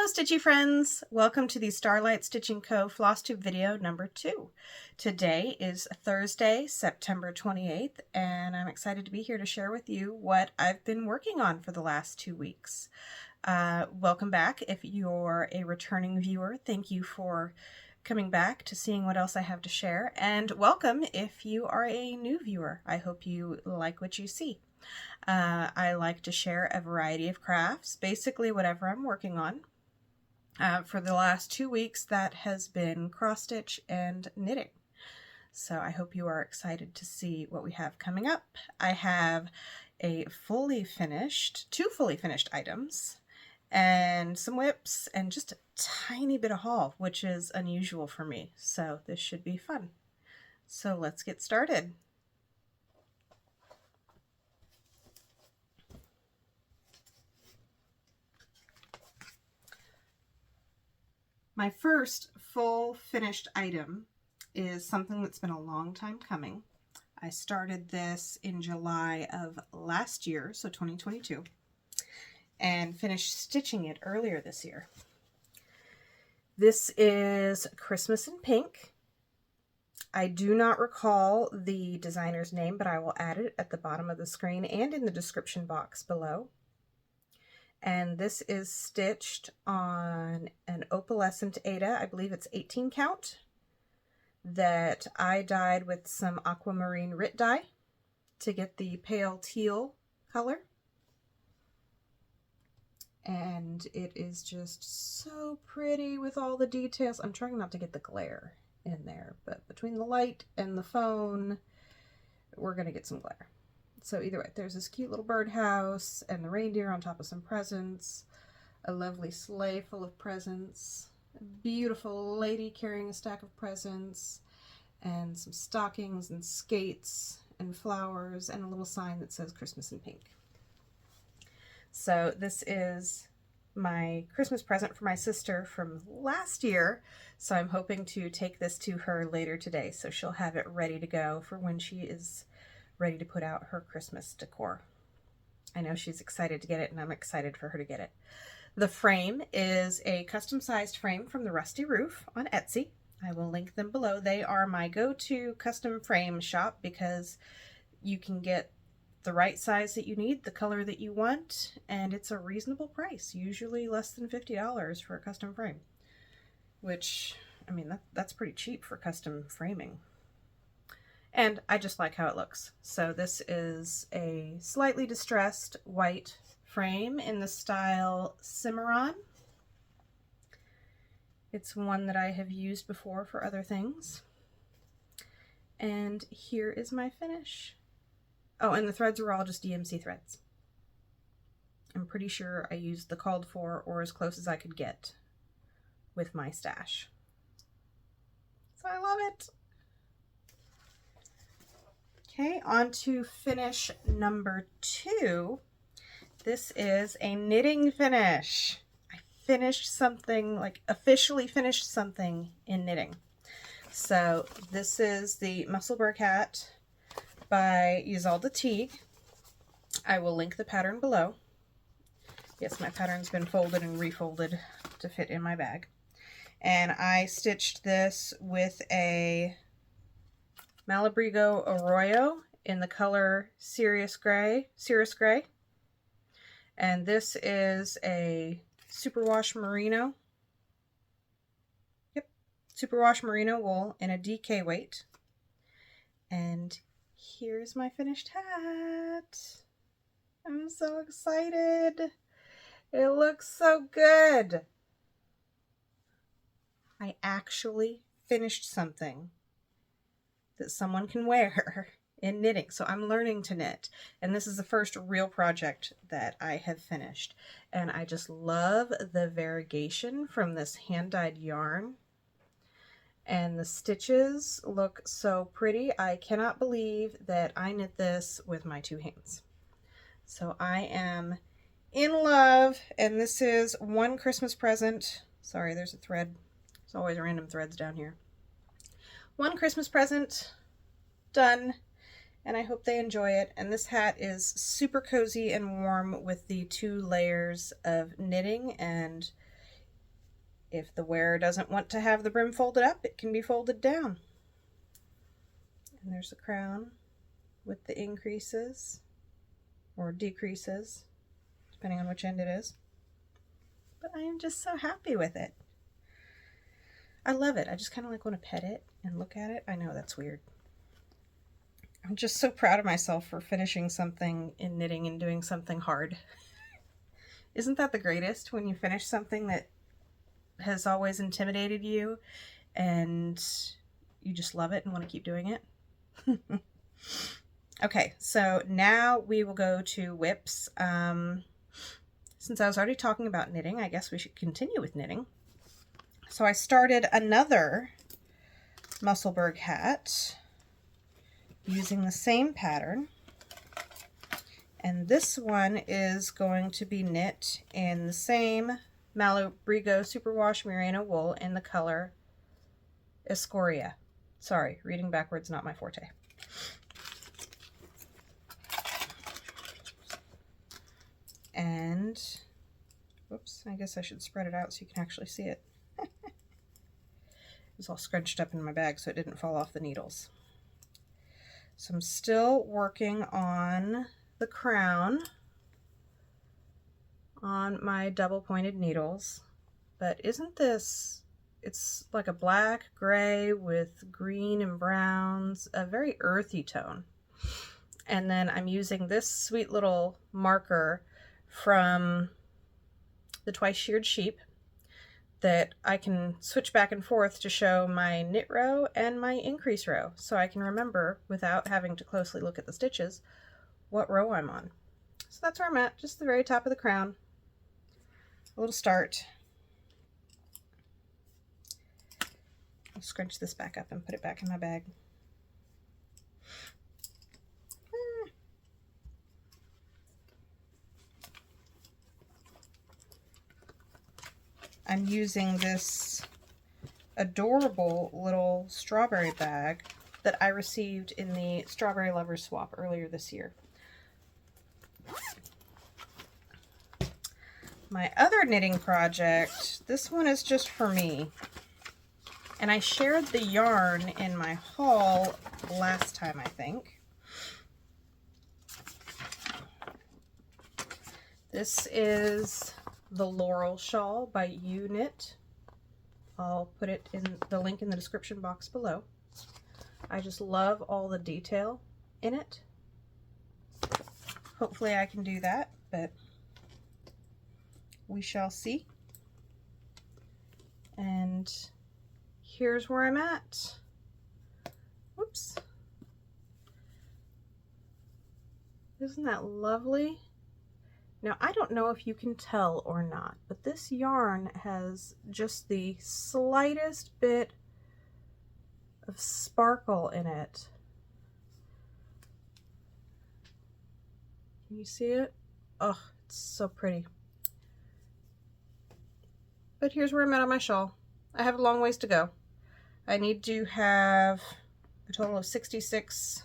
Hello Stitchy friends! Welcome to the Starlight Stitching Co. Flosstube video number 2. Today is Thursday, September 28th, and I'm excited to be here to share with you what I've been working on for the last 2 weeks. Welcome back if you're a returning viewer. Thank you for coming back to seeing what else I have to share, and welcome if you are a new viewer. I hope you like what you see. I like to share a variety of crafts, basically whatever I'm working on. For the last 2 weeks, that has been cross stitch and knitting. So I hope you are excited to see what we have coming up. I have two fully finished items and some whips and just a tiny bit of haul, which is unusual for me. So this should be fun. So let's get started. My first full finished item is something that's been a long time coming. I started this in July of last year, so 2022, and finished stitching it earlier this year. This is Christmas in Pink. I do not recall the designer's name, but I will add it at the bottom of the screen and in the description box below. And this is stitched on an opalescent aida, I believe it's 18 count, that I dyed with some aquamarine RIT dye to get the pale teal color. And it is just so pretty with all the details. I'm trying not to get the glare in there, but between the light and the phone, we're gonna get some glare. So either way, there's this cute little birdhouse and the reindeer on top of some presents, a lovely sleigh full of presents, a beautiful lady carrying a stack of presents, and some stockings and skates and flowers and a little sign that says Christmas in Pink. So this is my Christmas present for my sister from last year, so I'm hoping to take this to her later today so she'll have it ready to go for when she is ready to put out her Christmas decor. I know she's excited to get it, and I'm excited for her to get it. The frame is a custom-sized frame from the Rusty Roof on Etsy. I will link them below. They are my go-to custom frame shop because you can get the right size that you need, the color that you want, and it's a reasonable price, usually less than $50 for a custom frame, which, I mean, that's pretty cheap for custom framing. And I just like how it looks. So this is a slightly distressed white frame in the style Cimarron. It's one that I have used before for other things. And here is my finish. Oh, and the threads are all just DMC threads. I'm pretty sure I used the called for or as close as I could get with my stash. So I love it. Okay, on to finish number 2. This is a knitting finish. I finished something, like officially finished something in knitting. So this is the Mussleburgh hat by Ysolda Teague. I will link the pattern below. Yes, my pattern's been folded and refolded to fit in my bag. And I stitched this with a Malabrigo Arroyo in the color Cirrus Gray. And this is a Superwash Merino. Yep, Superwash Merino wool in a DK weight. And here's my finished hat. I'm so excited. It looks so good. I actually finished something that someone can wear in knitting. So I'm learning to knit, and this is the first real project that I have finished. And I just love the variegation from this hand-dyed yarn. And the stitches look so pretty. I cannot believe that I knit this with my 2 hands. So I am in love, and this is one Christmas present. Sorry, there's a thread. There's always random threads down here. One Christmas present done, and I hope they enjoy it. And this hat is super cozy and warm with the 2 layers of knitting and If the wearer doesn't want to have the brim folded up, it can be folded down. And there's the crown with the increases or decreases, depending on which end it is. But I am just so happy with it. I love it. I just kind of like want to pet it and look at it. I know that's weird. I'm just so proud of myself for finishing something in knitting and doing something hard. Isn't that the greatest, when you finish something that has always intimidated you and you just love it and want to keep doing it? Okay, so now we will go to whips. Since I was already talking about knitting, I guess we should continue with knitting. So I started another Mussleburgh hat using the same pattern. And this one is going to be knit in the same Malabrigo Superwash Merino wool in the color Escoria. Sorry, reading backwards, not my forte. And, whoops, I guess I should spread it out so you can actually see it. It was all scrunched up in my bag so it didn't fall off the needles. So I'm still working on the crown on my double pointed needles, but isn't this, it's like a black gray with green and browns, a very earthy tone. And then I'm using this sweet little marker from the Twice Sheared Sheep that I can switch back and forth to show my knit row and my increase row, so I can remember, without having to closely look at the stitches, what row I'm on. So that's where I'm at, just the very top of the crown. A little start. I'll scrunch this back up and put it back in my bag. I'm using this adorable little strawberry bag that I received in the Strawberry Lovers Swap earlier this year. My other knitting project, this one is just for me. And I shared the yarn in my haul last time, I think. This is the Laurel shawl by EweKnit. I'll put it in the link in the description box below. I just love all the detail in it. Hopefully I can do that, but we shall see. And here's where I'm at. Whoops. Isn't that lovely? Now, I don't know if you can tell or not, but this yarn has just the slightest bit of sparkle in it. Can you see it? Oh, it's so pretty. But here's where I'm at on my shawl. I have a long ways to go. I need to have a total of 66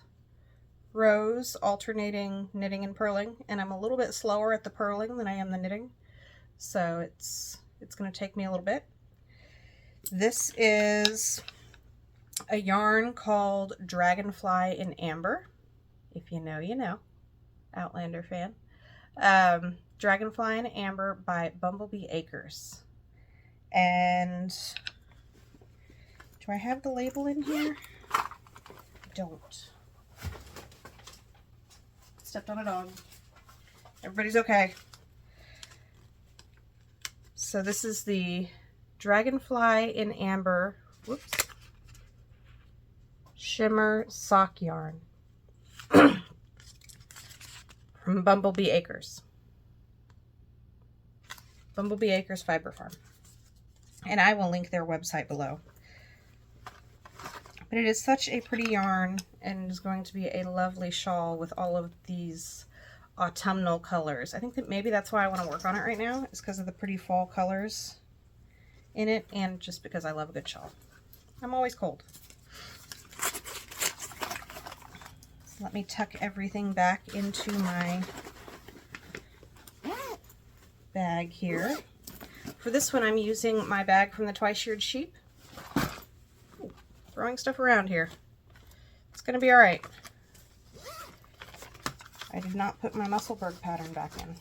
rows alternating knitting and purling, and I'm a little bit slower at the purling than I am the knitting, so it's going to take me a little bit. This is a yarn called Dragonfly in Amber. If you know, you know. Outlander fan. Dragonfly in Amber by Bumblebee Acres. And do I have the label in here? I don't. Stepped on a dog. Everybody's okay. So this is the Dragonfly in Amber, whoops, shimmer sock yarn from Bumblebee Acres. Bumblebee Acres Fiber Farm. And I will link their website below. But it is such a pretty yarn and is going to be a lovely shawl with all of these autumnal colors. I think that maybe that's why I want to work on it right now, is because of the pretty fall colors in it, and just because I love a good shawl. I'm always cold. So let me tuck everything back into my bag here. For this one, I'm using my bag from the Twice Sheared Sheep. Ooh, throwing stuff around here. It's going to be all right. I did not put my Mussleburgh pattern back in.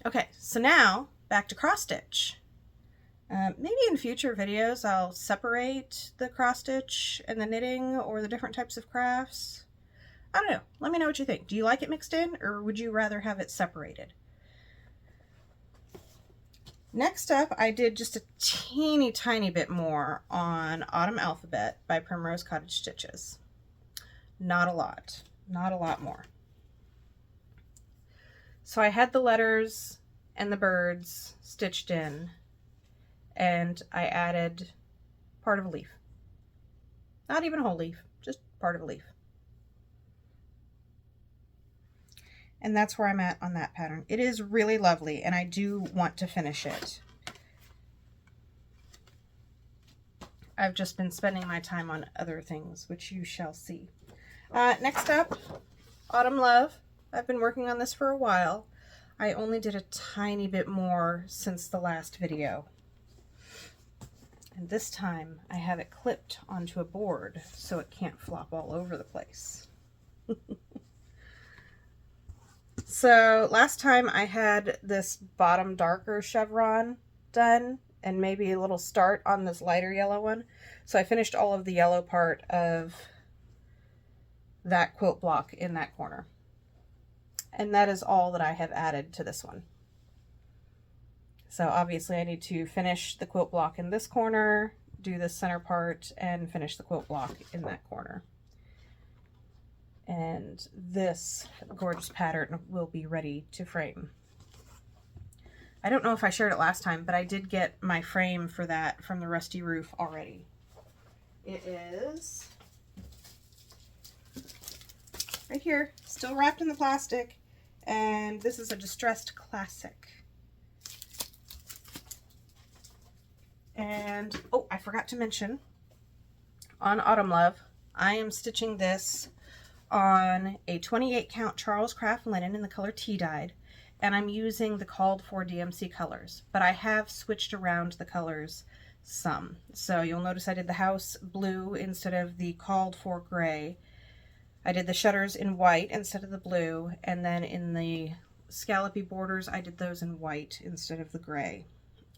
Okay, so now back to cross stitch. Maybe in future videos I'll separate the cross stitch and the knitting or the different types of crafts. I don't know. Let me know what you think. Do you like it mixed in, or would you rather have it separated? Next up, I did just a teeny tiny bit more on Autumn Alphabet by Primrose Cottage Stitches. Not a lot. Not a lot more. So I had the letters and the birds stitched in, and I added part of a leaf. Not even a whole leaf, just part of a leaf. And that's where I'm at on that pattern. It is really lovely, and I do want to finish it. I've just been spending my time on other things, which you shall see. Next up, Autumn Love. I've been working on this for a while. I only did a tiny bit more since the last video. And this time I have it clipped onto a board so it can't flop all over the place. So last time I had this bottom darker chevron done and maybe a little start on this lighter yellow one. So I finished all of the yellow part of that quilt block in that corner. And that is all that I have added to this one. So obviously I need to finish the quilt block in this corner, do the center part, and finish the quilt block in that corner. And this gorgeous pattern will be ready to frame. I don't know if I shared it last time, but I did get my frame for that from the Rusty Roof already. It is right here, still wrapped in the plastic, and this is a distressed classic. And, oh, I forgot to mention, on Autumn Love, I am stitching this on a 28 count Charlescraft linen in the color tea dyed, and I'm using the called for DMC colors, but I have switched around the colors some. So you'll notice I did the house blue instead of the called for gray. I did the shutters in white instead of the blue, and then in the scallopy borders I did those in white instead of the gray.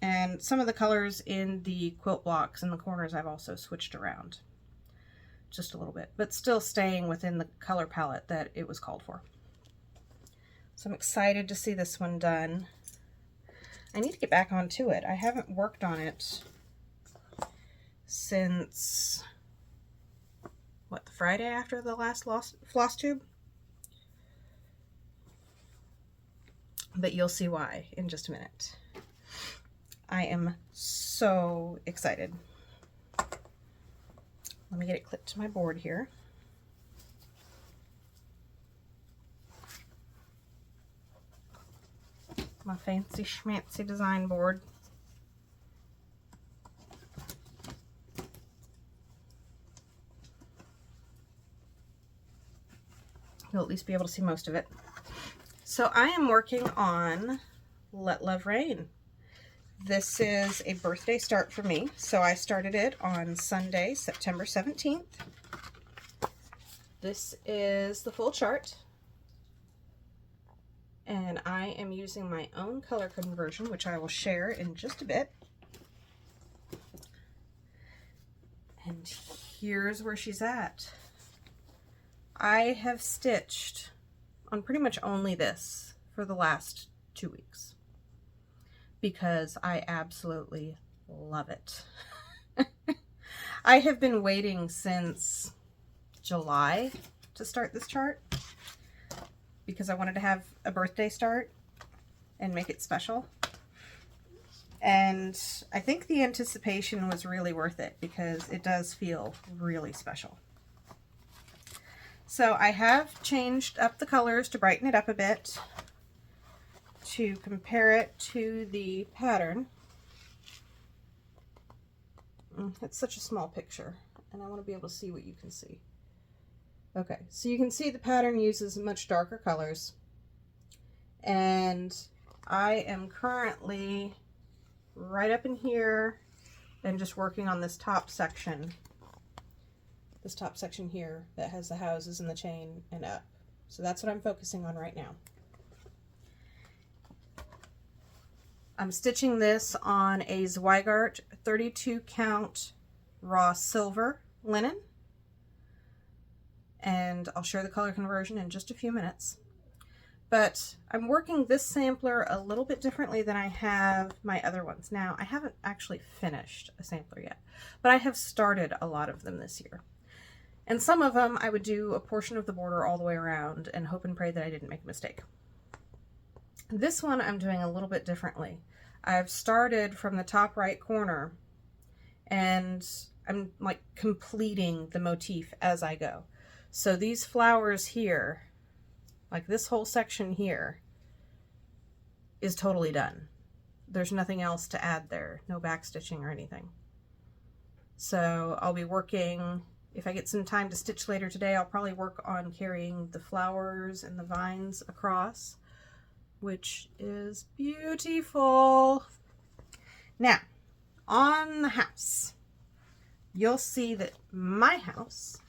And some of the colors in the quilt blocks in the corners I've also switched around just a little bit, but still staying within the color palette that it was called for. So I'm excited to see this one done. I need to get back onto it. I haven't worked on it since, what, the Friday after the last Flosstube? But you'll see why in just a minute. I am so excited. Let me get it clipped to my board here. My fancy schmancy design board. You'll at least be able to see most of it. So I am working on Let Love Rain. This is a birthday start for me, so I started it on Sunday, September 17th. This is the full chart, and I am using my own color conversion, which I will share in just a bit. And here's where she's at. I have stitched on pretty much only this for the last 2 weeks, because I absolutely love it. I have been waiting since July to start this chart because I wanted to have a birthday start and make it special. And I think the anticipation was really worth it because it does feel really special. So I have changed up the colors to brighten it up a bit, to compare it to the pattern. It's such a small picture, and I want to be able to see what you can see. Okay, so you can see the pattern uses much darker colors, and I am currently right up in here and just working on this top section. This top section here that has the houses and the chain and up. So that's what I'm focusing on right now. I'm stitching this on a Zweigart 32 count raw silver linen. And I'll share the color conversion in just a few minutes. But I'm working this sampler a little bit differently than I have my other ones. Now, I haven't actually finished a sampler yet, but I have started a lot of them this year. And some of them I would do a portion of the border all the way around and hope and pray that I didn't make a mistake. This one I'm doing a little bit differently. I've started from the top right corner and I'm like completing the motif as I go. So these flowers here, like this whole section here, is totally done. There's nothing else to add there, no back stitching or anything. So I'll be working, if I get some time to stitch later today, I'll probably work on carrying the flowers and the vines across, which is beautiful. Now, on the house, you'll see that my house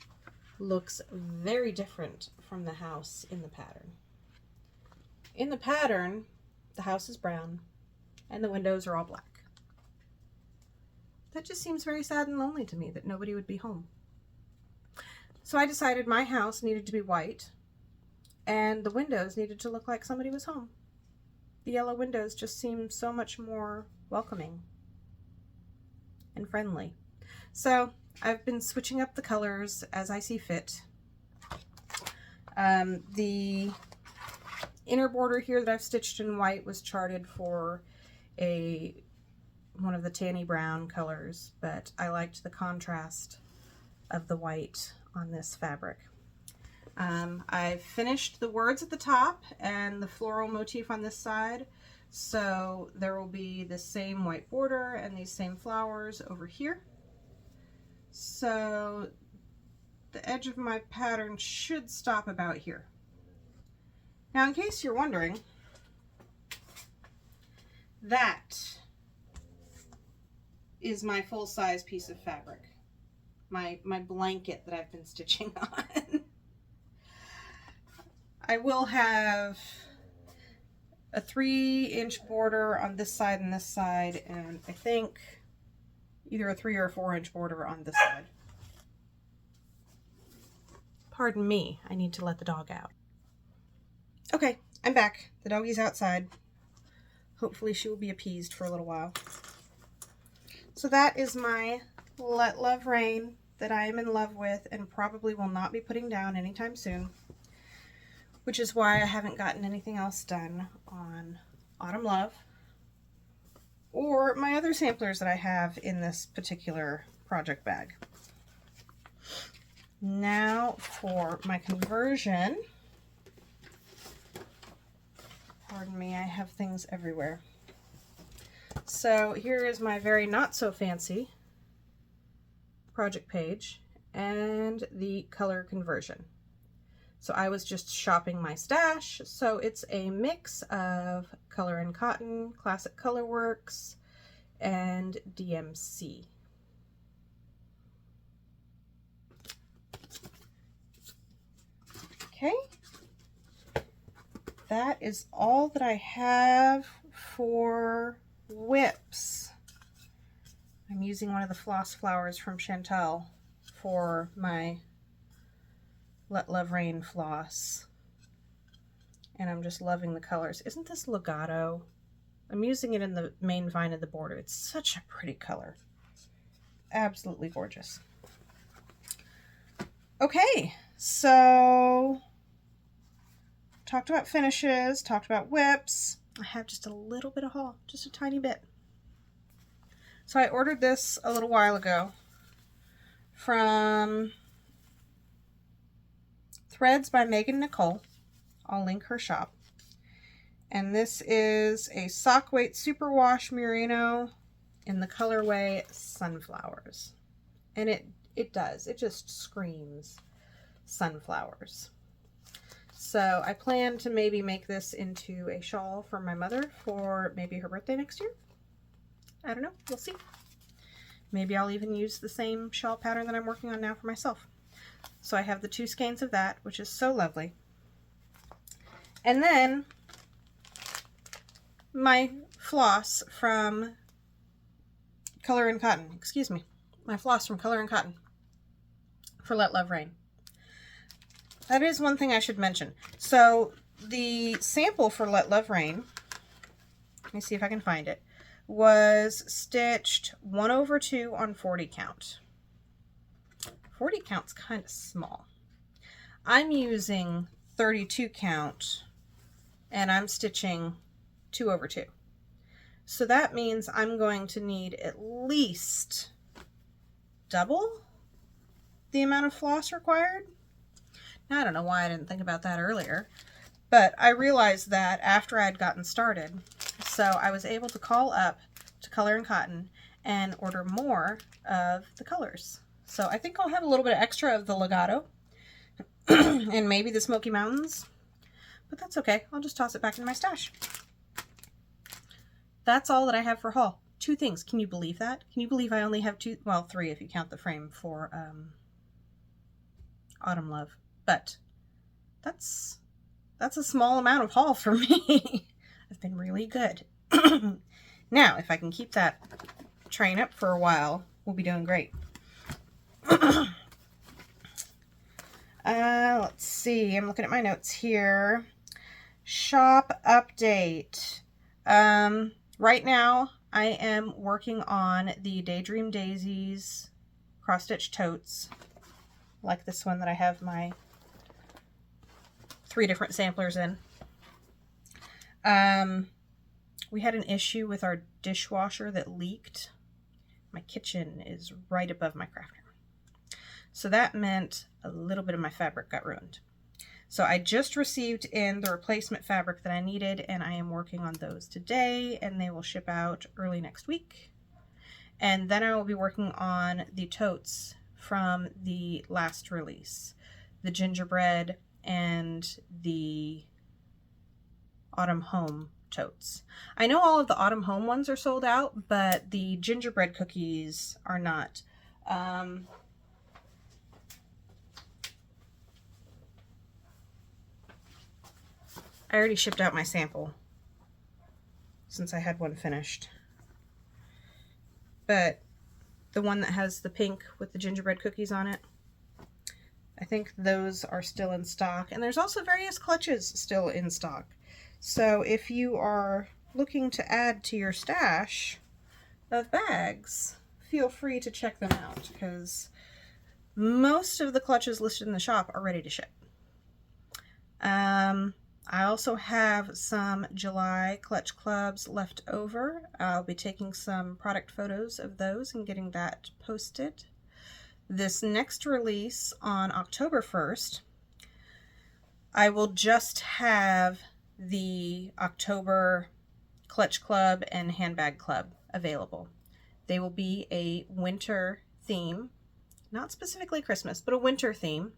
looks very different from the house in the pattern. In the pattern, the house is brown and the windows are all black. That just seems very sad and lonely to me that nobody would be home. So I decided my house needed to be white and the windows needed to look like somebody was home. The yellow windows just seem so much more welcoming and friendly. So I've been switching up the colors as I see fit. The inner border here that I've stitched in white was charted for one of the tanny brown colors, but I liked the contrast of the white on this fabric. I've finished the words at the top and the floral motif on this side, so there will be the same white border and these same flowers over here. So the edge of my pattern should stop about here. Now, in case you're wondering, that is my full-size piece of fabric, my blanket that I've been stitching on. I will have a 3-inch border on this side and this side, and I think either a 3 or a 4-inch border on this side. Pardon me, I need to let the dog out. Okay, I'm back. The doggy's outside. Hopefully she will be appeased for a little while. So that is my Let Love Rain that I am in love with and probably will not be putting down anytime soon, which is why I haven't gotten anything else done on Autumn Love or my other samplers that I have in this particular project bag. Now for my conversion. Pardon me, I have things everywhere. So here is my very not so fancy project page and the color conversion. So I was just shopping my stash, so it's a mix of Color and Cotton, Classic Colorworks, and DMC. Okay, that is all that I have for whips. I'm using one of the floss flowers from Chantal for my Let Love Rain floss, and I'm just loving the colors. Isn't this Legato? I'm using it in the main vine of the border. It's such a pretty color. Absolutely gorgeous. Okay, so talked about finishes, talked about whips. I have just a little bit of haul, just a tiny bit. So I ordered this a little while ago from Threads by Megan Nicole. I'll link her shop. And this is a sock weight Superwash Merino in the colorway Sunflowers. And it does. It just screams sunflowers. So I plan to maybe make this into a shawl for my mother for maybe her birthday next year. I don't know. We'll see. Maybe I'll even use the same shawl pattern that I'm working on now for myself. So I have the 2 skeins of that, which is so lovely. And then my floss from Color and Cotton. Excuse me. My floss from Color and Cotton for Let Love Rain. That is one thing I should mention. So the sample for Let Love Rain, let me see if I can find it, was stitched 1/2 on 40 count. 40 count's kind of small. I'm using 32 count and I'm stitching 2/2. So that means I'm going to need at least double the amount of floss required. Now, I don't know why I didn't think about that earlier, but I realized that after I'd gotten started. So I was able to call up to Color and Cotton and order more of the colors. So I think I'll have a little bit extra of the Legato and maybe the Smoky Mountains, but that's okay. I'll just toss it back in my stash. That's all that I have for haul. 2 things. Can you believe that? Can you believe I only have 2? Well, 3 if you count the frame for Autumn Love. But that's a small amount of haul for me. I've been really good. Now, if I can keep that train up for a while, we'll be doing great. Let's see. I'm looking at my notes here. Shop update. Right now, I am working on the Daydream Daisies cross-stitch totes, like this one that I have my 3 different samplers in. We had an issue with our dishwasher that leaked. My kitchen is right above my craft room. So that meant a little bit of my fabric got ruined. So I just received in the replacement fabric that I needed, and I am working on those today, and they will ship out early next week. And then I will be working on the totes from the last release, the gingerbread and the Autumn Home totes. I know all of the Autumn Home ones are sold out, but the gingerbread cookies are not. I already shipped out my sample since I had one finished. But the one that has the pink with the gingerbread cookies on it, I think those are still in stock. And there's also various clutches still in stock. So if you are looking to add to your stash of bags, feel free to check them out, because most of the clutches listed in the shop are ready to ship. I also have some July clutch clubs left over. I'll be taking some product photos of those and getting that posted. This next release on October 1st, I will just have the October clutch club and handbag club available. They will be a winter theme, not specifically Christmas, but a winter theme.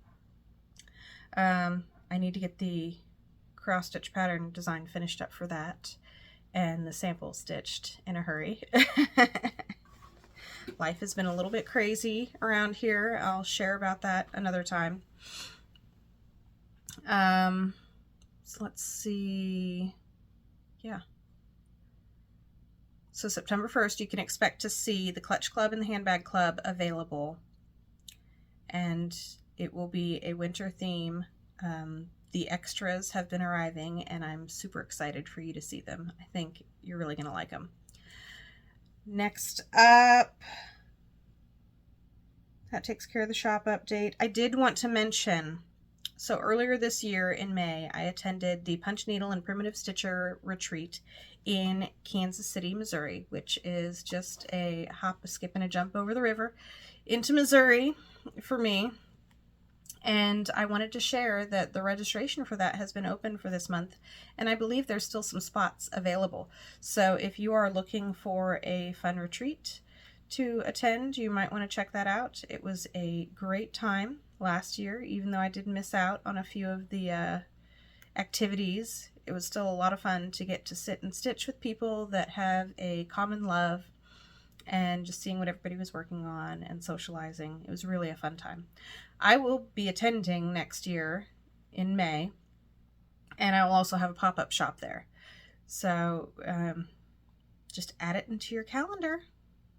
I need to get the cross stitch pattern design finished up for that and the sample stitched in a hurry. Life has been a little bit crazy around here. I'll share about that another time. So let's see. Yeah. So September 1st, you can expect to see the clutch club and the handbag club available. And it will be a winter theme. The extras have been arriving, and I'm super excited for you to see them. I think you're really going to like them. Next up, that takes care of the shop update. I did want to mention, so earlier this year in May, I attended the Punch Needle and Primitive Stitcher retreat in Kansas City, Missouri, which is just a hop, a skip, and a jump over the river into Missouri for me. And I wanted to share that the registration for that has been open for this month, and I believe there's still some spots available. So if you are looking for a fun retreat to attend, you might want to check that out. It was a great time last year, even though I did miss out on a few of the activities. It was still a lot of fun to get to sit and stitch with people that have a common love, and just seeing what everybody was working on and socializing. It was really a fun time. I will be attending next year in May, and I will also have a pop-up shop there. So just add it into your calendar.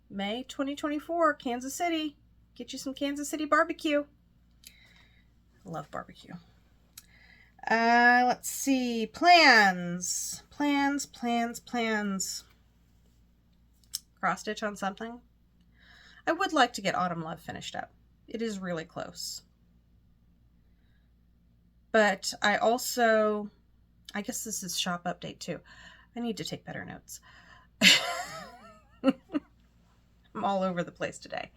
May 2024, Kansas City. Get you some Kansas City barbecue. I love barbecue. Let's see. Plans. Cross stitch on something. I would like to get Autumn Love finished up. It is really close. But I guess this is shop update too. I need to take better notes. I'm all over the place today.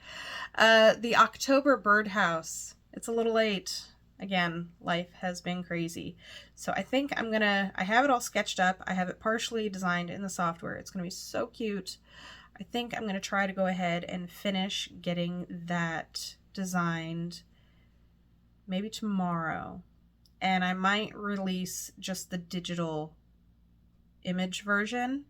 The October birdhouse. It's a little late. Again, life has been crazy. So I think I have it all sketched up. I have it partially designed in the software. It's going to be so cute. I think I'm going to try to go ahead and finish getting that designed maybe tomorrow. And I might release just the digital image version.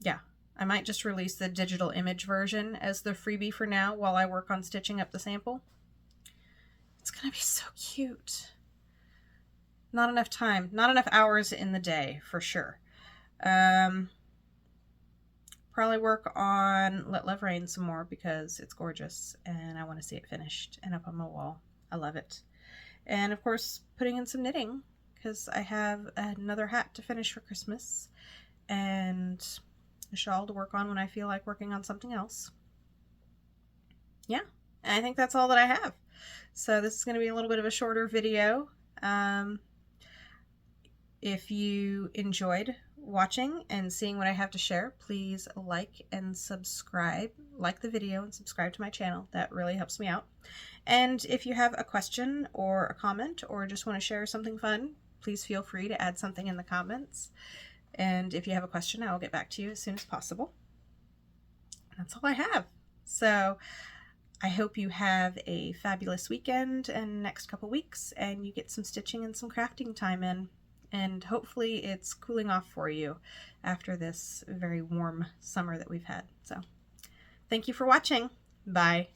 Yeah, I might just release the digital image version as the freebie for now while I work on stitching up the sample. It's going to be so cute. Not enough time, not enough hours in the day for sure. Probably work on Let Love Reign some more because it's gorgeous and I want to see it finished and up on my wall. I love it. And of course, putting in some knitting because I have another hat to finish for Christmas and a shawl to work on when I feel like working on something else. Yeah, and I think that's all that I have. So this is going to be a little bit of a shorter video. If you enjoyed watching and seeing what I have to share, please like and subscribe. Like the video and subscribe to my channel. That really helps me out. And if you have a question or a comment or just want to share something fun, please feel free to add something in the comments. And if you have a question, I will get back to you as soon as possible. That's all I have. So I hope you have a fabulous weekend and next couple weeks, and you get some stitching and some crafting time in. And hopefully it's cooling off for you after this very warm summer that we've had. So thank you for watching. Bye.